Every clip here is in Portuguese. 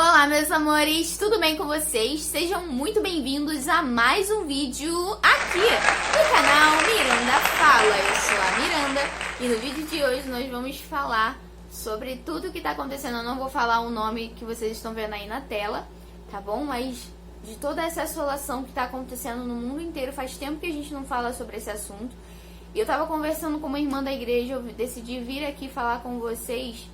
Olá, meus amores, tudo bem com vocês? Sejam muito bem-vindos a mais um vídeo aqui no canal Miranda Fala. Eu sou a Miranda e no vídeo de hoje nós vamos falar sobre tudo o que está acontecendo. Eu não vou falar o nome que vocês estão vendo aí na tela, tá bom? Mas de toda essa assolação que está acontecendo no mundo inteiro, faz tempo que a gente não fala sobre esse assunto. E eu estava conversando com uma irmã da igreja, eu decidi vir aqui falar com vocês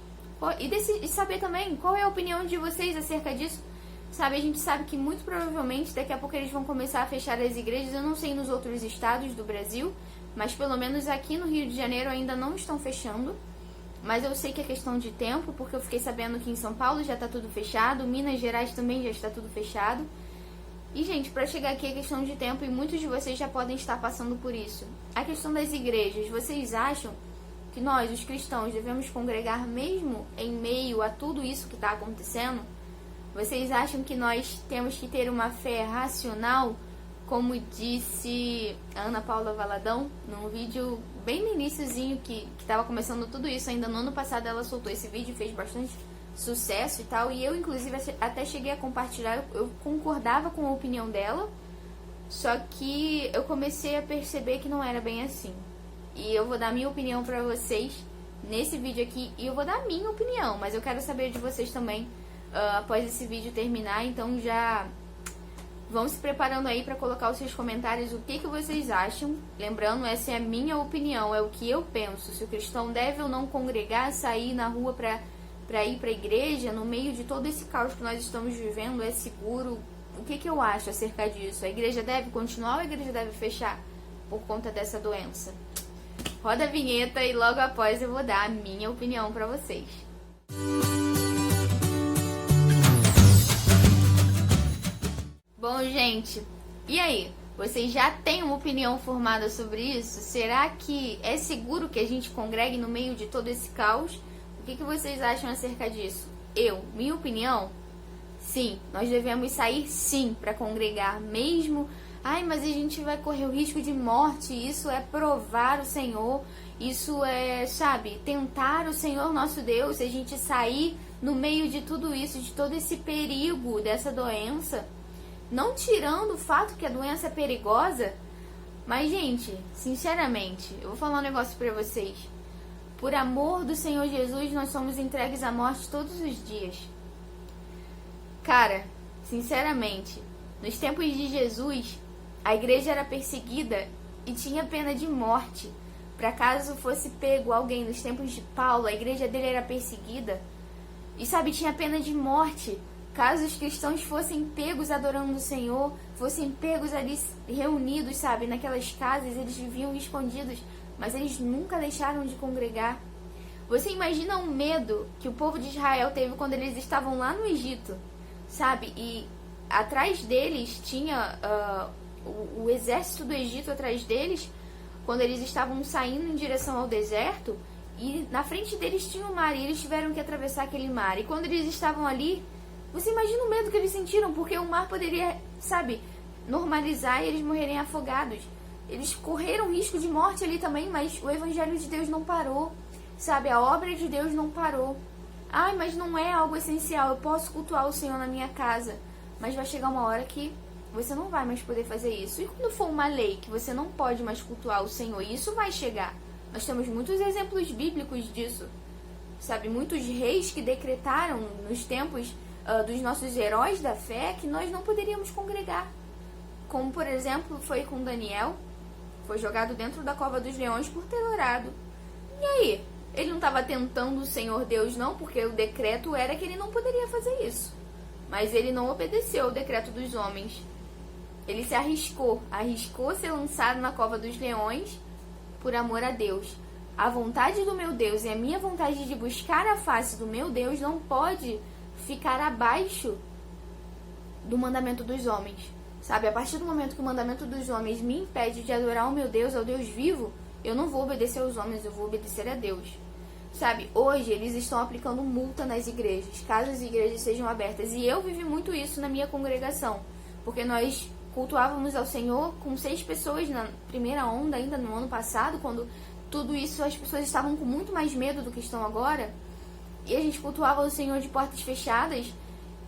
e saber também qual é a opinião de vocês acerca disso. Sabe, a gente sabe que muito provavelmente daqui a pouco eles vão começar a fechar as igrejas. Eu não sei nos outros estados do Brasil, mas pelo menos aqui no Rio de Janeiro ainda não estão fechando. Mas eu sei que é questão de tempo, porque eu fiquei sabendo que em São Paulo já está tudo fechado, Minas Gerais também já está tudo fechado. E, gente, para chegar aqui é questão de tempo e muitos de vocês já podem estar passando por isso. A questão das igrejas, vocês acham que nós, os cristãos, devemos congregar mesmo em meio a tudo isso que está acontecendo? Vocês acham que nós temos que ter uma fé racional, como disse a Ana Paula Valadão, num vídeo bem no iniciozinho que estava começando tudo isso, ainda no ano passado ela soltou esse vídeo e fez bastante sucesso e tal, e eu inclusive até cheguei a compartilhar, eu concordava com a opinião dela, só que eu comecei a perceber que não era bem assim. E eu vou dar minha opinião pra vocês nesse vídeo aqui, e eu vou dar minha opinião, mas eu quero saber de vocês também após esse vídeo terminar, então já vão se preparando aí pra colocar os seus comentários, o que vocês acham. Lembrando, essa é a minha opinião, é o que eu penso, se o cristão deve ou não congregar, sair na rua pra ir pra igreja, no meio de todo esse caos que nós estamos vivendo, é seguro? O que eu acho acerca disso? A igreja deve continuar ou a igreja deve fechar por conta dessa doença? Roda a vinheta e logo após eu vou dar a minha opinião pra vocês. Bom, gente, e aí? Vocês já têm uma opinião formada sobre isso? Será que é seguro que a gente congregue no meio de todo esse caos? O que vocês acham acerca disso? Minha opinião, sim, nós devemos sair sim para congregar mesmo. Ai, mas a gente vai correr o risco de morte, isso é provar o Senhor, isso é, sabe, tentar o Senhor nosso Deus. Se a gente sair no meio de tudo isso, de todo esse perigo dessa doença, não tirando o fato que a doença é perigosa, mas, gente, sinceramente, eu vou falar um negócio pra vocês. Por amor do Senhor Jesus, nós somos entregues à morte todos os dias. Cara, sinceramente, nos tempos de Jesus, a igreja era perseguida e tinha pena de morte. Para caso fosse pego alguém nos tempos de Paulo, a igreja dele era perseguida. E, sabe, tinha pena de morte. Caso os cristãos fossem pegos adorando o Senhor, fossem pegos ali reunidos, sabe, naquelas casas, eles viviam escondidos, mas eles nunca deixaram de congregar. Você imagina o medo que o povo de Israel teve quando eles estavam lá no Egito, sabe? E atrás deles tinha o exército do Egito atrás deles, quando eles estavam saindo em direção ao deserto, e na frente deles tinha o mar, e eles tiveram que atravessar aquele mar. E quando eles estavam ali, você imagina o medo que eles sentiram, porque o mar poderia, sabe, normalizar e eles morrerem afogados. Eles correram risco de morte ali também, mas o evangelho de Deus não parou, sabe, a obra de Deus não parou. Ai, mas não é algo essencial, eu posso cultuar o Senhor na minha casa, mas vai chegar uma hora que você não vai mais poder fazer isso. E quando for uma lei que você não pode mais cultuar o Senhor, isso vai chegar. Nós temos muitos exemplos bíblicos disso, sabe, muitos reis que decretaram nos tempos dos nossos heróis da fé que nós não poderíamos congregar. Como, por exemplo, foi com Daniel, foi jogado dentro da cova dos leões por ter orado. E aí? Ele não estava tentando o Senhor Deus, não, porque o decreto era que ele não poderia fazer isso. Mas ele não obedeceu ao decreto dos homens. Ele se arriscou ser lançado na cova dos leões por amor a Deus. A vontade do meu Deus e a minha vontade de buscar a face do meu Deus não pode ficar abaixo do mandamento dos homens. Sabe, a partir do momento que o mandamento dos homens me impede de adorar o meu Deus, ao Deus vivo, eu não vou obedecer aos homens, eu vou obedecer a Deus. Sabe, hoje eles estão aplicando multa nas igrejas, caso as igrejas sejam abertas. E eu vivi muito isso na minha congregação, porque nós cultuávamos ao Senhor com 6 pessoas na primeira onda, ainda no ano passado, quando tudo isso as pessoas estavam com muito mais medo do que estão agora. E a gente cultuava o Senhor de portas fechadas.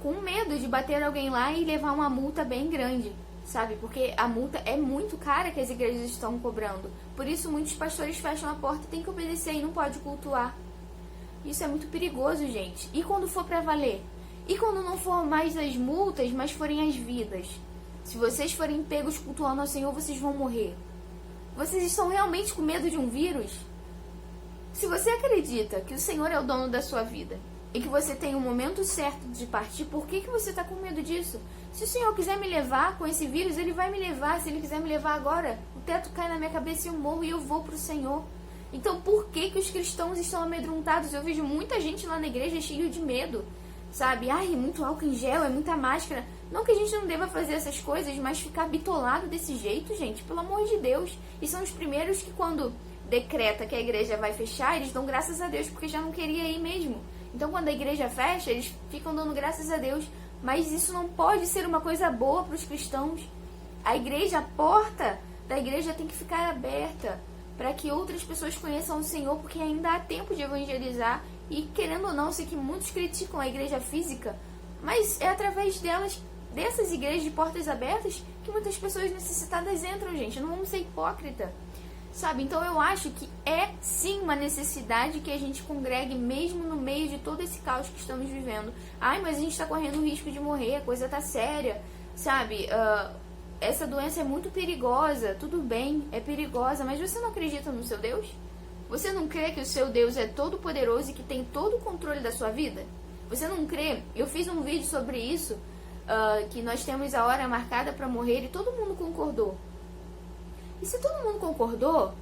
com medo de bater alguém lá e levar uma multa bem grande, sabe? Porque a multa é muito cara que as igrejas estão cobrando. Por isso muitos pastores fecham a porta e tem que obedecer e não pode cultuar. Isso é muito perigoso, gente. E quando for pra valer? E quando não for mais as multas, mas forem as vidas? Se vocês forem pegos cultuando ao Senhor, vocês vão morrer. Vocês estão realmente com medo de um vírus? Se você acredita que o Senhor é o dono da sua vida e que você tem o momento certo de partir, por que você está com medo disso? Se o Senhor quiser me levar com esse vírus, Ele vai me levar. Se Ele quiser me levar agora, o teto cai na minha cabeça e eu morro e eu vou para o Senhor. Então por que os cristãos estão amedrontados? Eu vejo muita gente lá na igreja cheio de medo, sabe? Ai, é muito álcool em gel, é muita máscara. Não que a gente não deva fazer essas coisas, mas ficar bitolado desse jeito, gente, pelo amor de Deus. E são os primeiros que quando decreta que a igreja vai fechar, eles dão graças a Deus, porque já não queria ir mesmo. Então quando a igreja fecha, eles ficam dando graças a Deus. Mas isso não pode ser uma coisa boa para os cristãos. A igreja, a porta da igreja tem que ficar aberta para que outras pessoas conheçam o Senhor, porque ainda há tempo de evangelizar. E querendo ou não, sei que muitos criticam a igreja física, mas é através delas, dessas igrejas de portas abertas, que muitas pessoas necessitadas entram, gente. Não vamos ser hipócrita, sabe? Então eu acho que é sim uma necessidade que a gente congregue mesmo no meio de todo esse caos que estamos vivendo. Ai, mas a gente está correndo o risco de morrer, a coisa tá séria, sabe? Essa doença é muito perigosa, tudo bem, é perigosa, mas você não acredita no seu Deus? Você não crê que o seu Deus é todo poderoso e que tem todo o controle da sua vida? Você não crê? Eu fiz um vídeo sobre isso, que nós temos a hora marcada para morrer e todo mundo concordou. E se todo mundo concordou,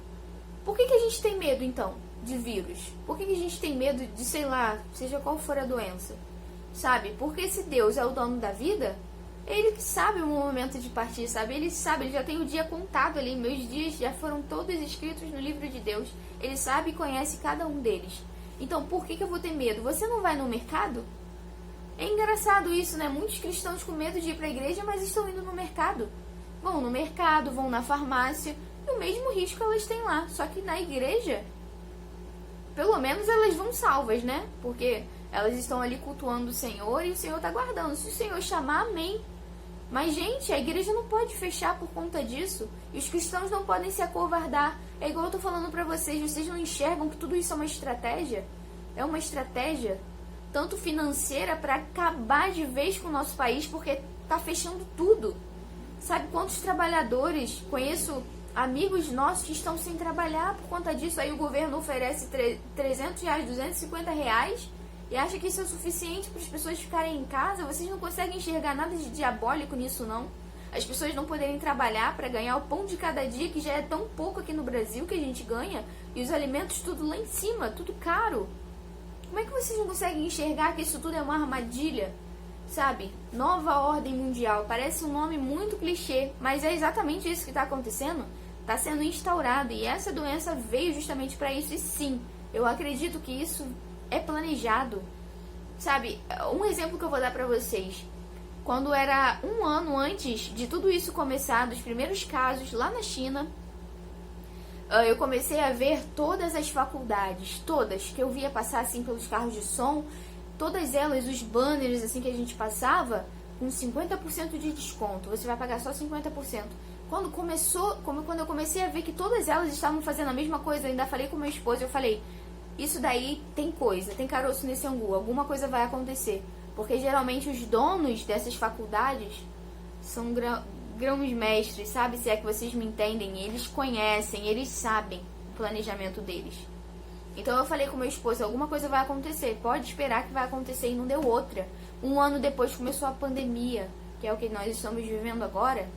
por que a gente tem medo então de vírus? Por que a gente tem medo de, sei lá, seja qual for a doença? Sabe? Porque se Deus é o dono da vida, Ele que sabe o momento de partir, sabe? Ele sabe, Ele já tem o dia contado ali. Meus dias já foram todos escritos no livro de Deus. Ele sabe e conhece cada um deles. Então, por que eu vou ter medo? Você não vai no mercado? É engraçado isso, né? Muitos cristãos com medo de ir para a igreja, mas estão indo no mercado. Vão no mercado, vão na farmácia, e o mesmo risco elas têm lá. Só que na igreja, pelo menos elas vão salvas, né? Porque elas estão ali cultuando o Senhor e o Senhor está guardando. Se o Senhor chamar, amém. Mas, gente, a igreja não pode fechar por conta disso. E os cristãos não podem se acovardar. É igual eu tô falando pra vocês não enxergam que tudo isso é uma estratégia? É uma estratégia, tanto financeira, para acabar de vez com o nosso país, porque tá fechando tudo. Sabe quantos trabalhadores, conheço amigos nossos que estão sem trabalhar por conta disso. Aí o governo oferece R$300, R$250 e acha que isso é o suficiente para as pessoas ficarem em casa. Vocês não conseguem enxergar nada de diabólico nisso, não? As pessoas não poderem trabalhar para ganhar o pão de cada dia, que já é tão pouco aqui no Brasil que a gente ganha, e os alimentos tudo lá em cima, tudo caro. Como é que vocês não conseguem enxergar que isso tudo é uma armadilha? Sabe? Nova ordem mundial. Parece um nome muito clichê, mas é exatamente isso que está acontecendo. Está sendo instaurado, e essa doença veio justamente para isso. E sim, eu acredito que isso é planejado. Sabe? Um exemplo que eu vou dar para vocês. Quando era um ano antes de tudo isso começar, dos primeiros casos lá na China, eu comecei a ver todas as faculdades, todas, que eu via passar assim pelos carros de som, todas elas, os banners assim que a gente passava, com 50% de desconto. Você vai pagar só 50%. Quando eu comecei a ver que todas elas estavam fazendo a mesma coisa, eu ainda falei com meu esposo, eu falei, isso daí tem coisa, tem caroço nesse angu, alguma coisa vai acontecer. Porque geralmente os donos dessas faculdades são grãos mestres, sabe? Se é que vocês me entendem, eles conhecem, eles sabem o planejamento deles. Então eu falei com meu esposo, alguma coisa vai acontecer, pode esperar que vai acontecer, e não deu outra. Um ano depois começou a pandemia, que é o que nós estamos vivendo agora.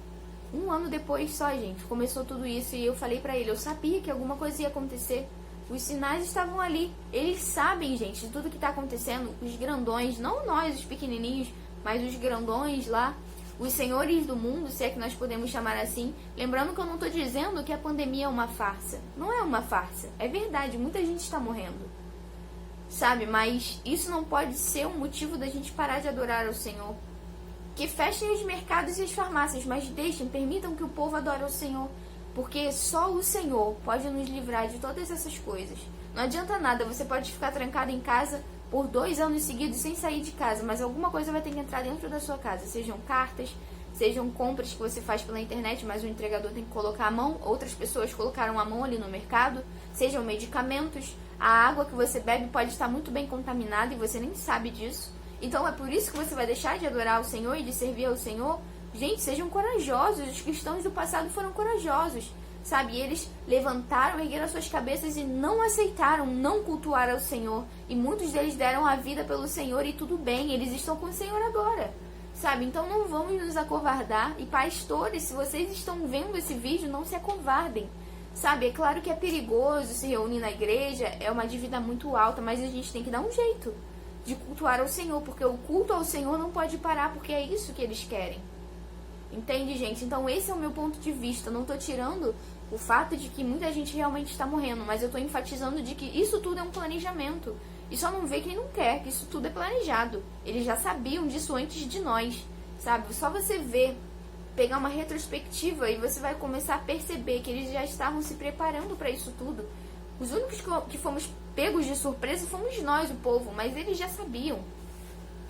Um ano depois só, gente, começou tudo isso, e eu falei pra ele, eu sabia que alguma coisa ia acontecer. Os sinais estavam ali. Eles sabem, gente, de tudo que está acontecendo. Os grandões, não nós, os pequenininhos, mas os grandões lá, os senhores do mundo, se é que nós podemos chamar assim. Lembrando que eu não estou dizendo que a pandemia é uma farsa. Não é uma farsa. É verdade, muita gente está morrendo. Sabe, mas isso não pode ser um motivo da gente parar de adorar ao Senhor. Que fechem os mercados e as farmácias, mas permitam que o povo adore ao Senhor. Porque só o Senhor pode nos livrar de todas essas coisas. Não adianta nada, você pode ficar trancado em casa por 2 anos seguidos sem sair de casa, mas alguma coisa vai ter que entrar dentro da sua casa, sejam cartas, sejam compras que você faz pela internet, mas o entregador tem que colocar a mão, outras pessoas colocaram a mão ali no mercado, sejam medicamentos, a água que você bebe pode estar muito bem contaminada e você nem sabe disso. Então é por isso que você vai deixar de adorar o Senhor e de servir ao Senhor? Gente, sejam corajosos, os cristãos do passado foram corajosos, sabe? E eles levantaram, ergueram as suas cabeças e não aceitaram não cultuar ao Senhor. E muitos deles deram a vida pelo Senhor e tudo bem, eles estão com o Senhor agora, sabe? Então não vamos nos acovardar. E pastores, se vocês estão vendo esse vídeo, não se acovardem, sabe? É claro que é perigoso se reunir na igreja, é uma dívida muito alta, mas a gente tem que dar um jeito de cultuar ao Senhor, porque o culto ao Senhor não pode parar, porque é isso que eles querem. Entende, gente? Então esse é o meu ponto de vista. Não tô tirando o fato de que muita gente realmente está morrendo, mas eu tô enfatizando de que isso tudo é um planejamento. E só não vê quem não quer, que isso tudo é planejado. Eles já sabiam disso antes de nós, sabe? Só você ver, pegar uma retrospectiva e você vai começar a perceber que eles já estavam se preparando para isso tudo. Os únicos que fomos pegos de surpresa fomos nós, o povo, mas eles já sabiam.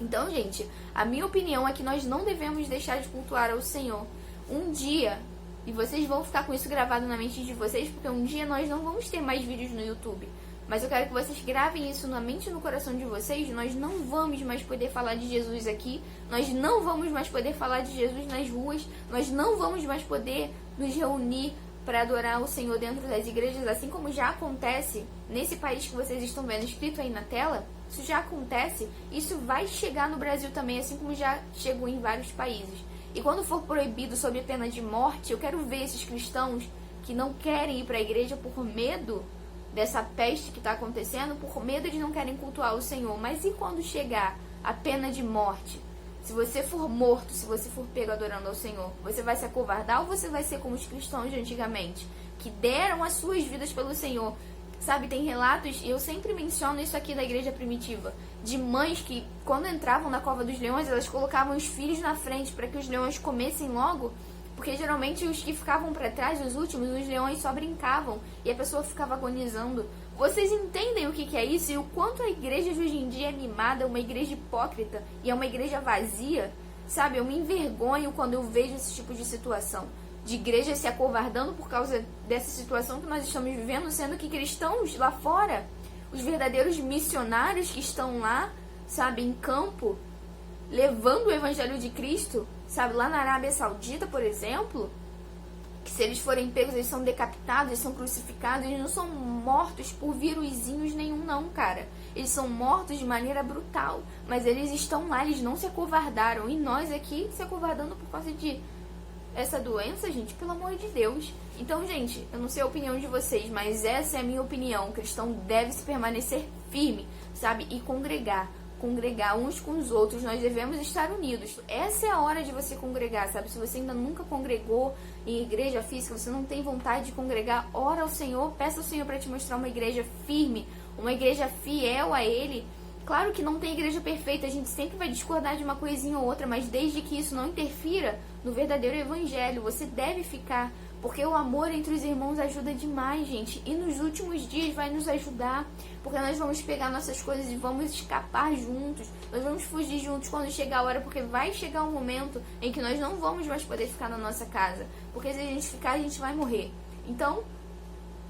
Então, gente, a minha opinião é que nós não devemos deixar de cultuar ao Senhor. Um dia, e vocês vão ficar com isso gravado na mente de vocês, porque um dia nós não vamos ter mais vídeos no YouTube. Mas eu quero que vocês gravem isso na mente e no coração de vocês. Nós não vamos mais poder falar de Jesus aqui. Nós não vamos mais poder falar de Jesus nas ruas. Nós não vamos mais poder nos reunir para adorar o Senhor dentro das igrejas, assim como já acontece nesse país que vocês estão vendo escrito aí na tela. Isso já acontece, isso vai chegar no Brasil também, assim como já chegou em vários países. E quando for proibido sob pena de morte, eu quero ver esses cristãos que não querem ir para a igreja por medo dessa peste que está acontecendo, por medo de não querem cultuar o Senhor. Mas e quando chegar a pena de morte? Se você for morto, se você for pego adorando ao Senhor, você vai se acovardar ou você vai ser como os cristãos de antigamente, que deram as suas vidas pelo Senhor? Sabe, tem relatos, e eu sempre menciono isso aqui da igreja primitiva, de mães que, quando entravam na cova dos leões, elas colocavam os filhos na frente para que os leões comessem logo, porque geralmente os que ficavam para trás, os últimos, os leões só brincavam e a pessoa ficava agonizando. Vocês entendem o que é isso e o quanto a igreja de hoje em dia é mimada, é uma igreja hipócrita e é uma igreja vazia? Sabe, eu me envergonho quando eu vejo esse tipo de situação, de igreja se acovardando por causa dessa situação que nós estamos vivendo, sendo que cristãos lá fora, os verdadeiros missionários que estão lá, sabe, em campo, levando o evangelho de Cristo, sabe, lá na Arábia Saudita, por exemplo, que se eles forem pegos, eles são decapitados, eles são crucificados, eles não são mortos por viruzinhos nenhum não, cara. Eles são mortos de maneira brutal, mas eles estão lá, eles não se acovardaram, e nós aqui se acovardando por causa de essa doença, gente, pelo amor de Deus. Então, gente, eu não sei a opinião de vocês, mas essa é a minha opinião. O cristão deve se permanecer firme, sabe, e congregar uns com os outros. Nós devemos estar unidos. Essa é a hora de você congregar, sabe? Se você ainda nunca congregou em igreja física, você não tem vontade de congregar, ora ao Senhor, peça ao Senhor para te mostrar uma igreja firme, uma igreja fiel a Ele. Claro que não tem igreja perfeita, a gente sempre vai discordar de uma coisinha ou outra, mas desde que isso não interfira no verdadeiro evangelho, você deve ficar, porque o amor entre os irmãos ajuda demais, gente, e nos últimos dias vai nos ajudar, porque nós vamos pegar nossas coisas e vamos escapar juntos, nós vamos fugir juntos quando chegar a hora, porque vai chegar um momento em que nós não vamos mais poder ficar na nossa casa, porque se a gente ficar, a gente vai morrer. Então,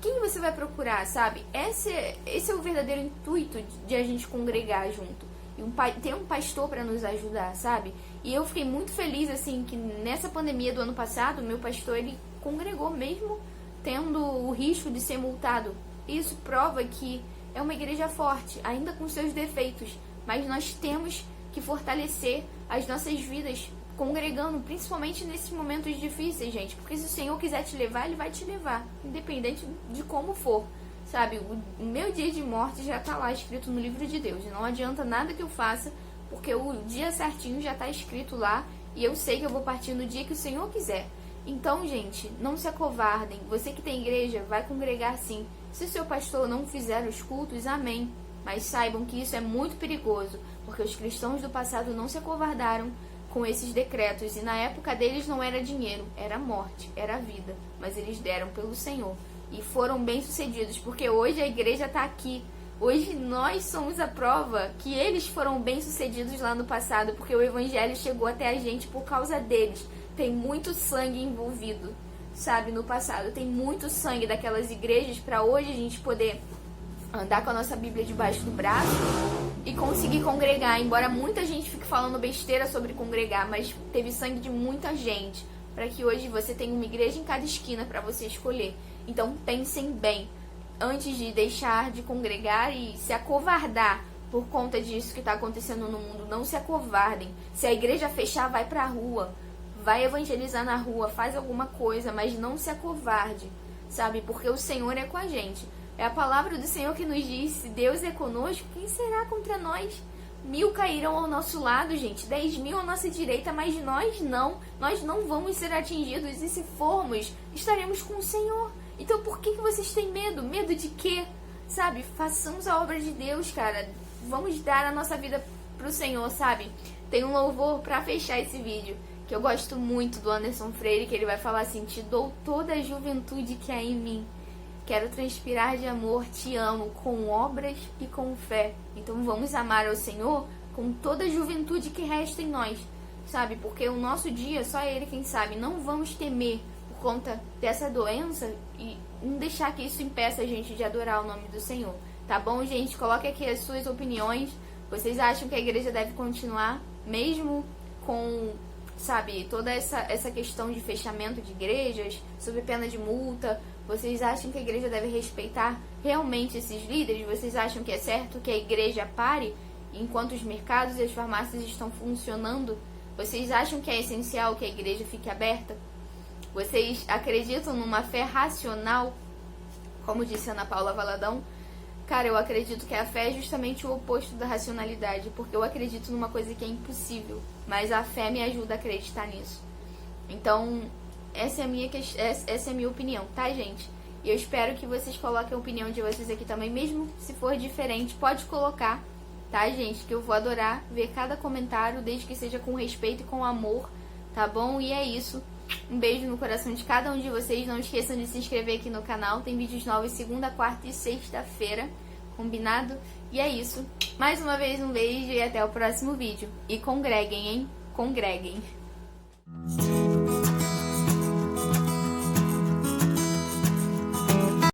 quem você vai procurar, sabe? Esse é o verdadeiro intuito de a gente congregar junto. E ter um pastor para nos ajudar, sabe? E eu fiquei muito feliz, assim, que nessa pandemia do ano passado, meu pastor, ele congregou mesmo tendo o risco de ser multado. Isso prova que é uma igreja forte, ainda com seus defeitos. Mas nós temos que fortalecer as nossas vidas congregando, principalmente nesses momentos difíceis, gente, porque se o Senhor quiser te levar, Ele vai te levar, independente de como for, sabe, o meu dia de morte já tá lá escrito no livro de Deus, não adianta nada que eu faça, porque o dia certinho já tá escrito lá, e eu sei que eu vou partir no dia que o Senhor quiser. Então, gente, não se acovardem, você que tem igreja, vai congregar sim, se o seu pastor não fizer os cultos, amém, mas saibam que isso é muito perigoso, porque os cristãos do passado não se acovardaram com esses decretos, e na época deles não era dinheiro, era morte, era vida, mas eles deram pelo Senhor, e foram bem sucedidos, porque hoje a igreja está aqui, Hoje nós somos a prova que eles foram bem-sucedidos lá no passado, porque o evangelho chegou até a gente por causa deles. Tem muito sangue envolvido, sabe, no passado. Tem muito sangue daquelas igrejas para hoje a gente poder andar com a nossa Bíblia debaixo do braço e conseguir congregar. Embora muita gente fique falando besteira sobre congregar, mas teve sangue de muita gente para que hoje você tenha uma igreja em cada esquina para você escolher. Então pensem bem antes de deixar de congregar e se acovardar por conta disso que está acontecendo no mundo. Não se acovardem. Se a igreja fechar, vai pra rua, vai evangelizar na rua, faz alguma coisa, mas não se acovarde, sabe? Porque o Senhor é com a gente. É a palavra do Senhor que nos diz: se Deus é conosco, quem será contra nós? 1000 cairão ao nosso lado, gente, 10.000 à nossa direita, mas nós não vamos ser atingidos, e se formos, estaremos com o Senhor. Então por que vocês têm medo? Medo de quê? Sabe? Façamos a obra de Deus, cara. Vamos dar a nossa vida pro Senhor, sabe? Tem um louvor pra fechar esse vídeo, que eu gosto muito, do Anderson Freire, que ele vai falar assim: te dou toda a juventude que há em mim. Quero transpirar de amor, te amo, com obras e com fé. Então vamos amar ao Senhor com toda a juventude que resta em nós, sabe? Porque o nosso dia, só Ele quem sabe. Não vamos temer por conta dessa doença e não deixar que isso impeça a gente de adorar o nome do Senhor. Tá bom, gente? Coloque aqui as suas opiniões. Vocês acham que a igreja deve continuar, mesmo com, sabe, toda essa questão de fechamento de igrejas, sob pena de multa? Vocês acham que a igreja deve respeitar realmente esses líderes? Vocês acham que é certo que a igreja pare enquanto os mercados e as farmácias estão funcionando? Vocês acham que é essencial que a igreja fique aberta? Vocês acreditam numa fé racional? Como disse Ana Paula Valadão, cara, eu acredito que a fé é justamente o oposto da racionalidade, porque eu acredito numa coisa que é impossível, mas a fé me ajuda a acreditar nisso. Então, essa é a minha opinião, tá, gente? E eu espero que vocês coloquem a opinião de vocês aqui também, mesmo se for diferente, pode colocar, tá, gente? Que eu vou adorar ver cada comentário, desde que seja com respeito e com amor, tá bom? E é isso. Um beijo no coração de cada um de vocês. Não esqueçam de se inscrever aqui no canal. Tem vídeos novos segunda, quarta e sexta-feira. Combinado? E é isso. Mais uma vez um beijo e até o próximo vídeo. E congreguem, hein? Congreguem.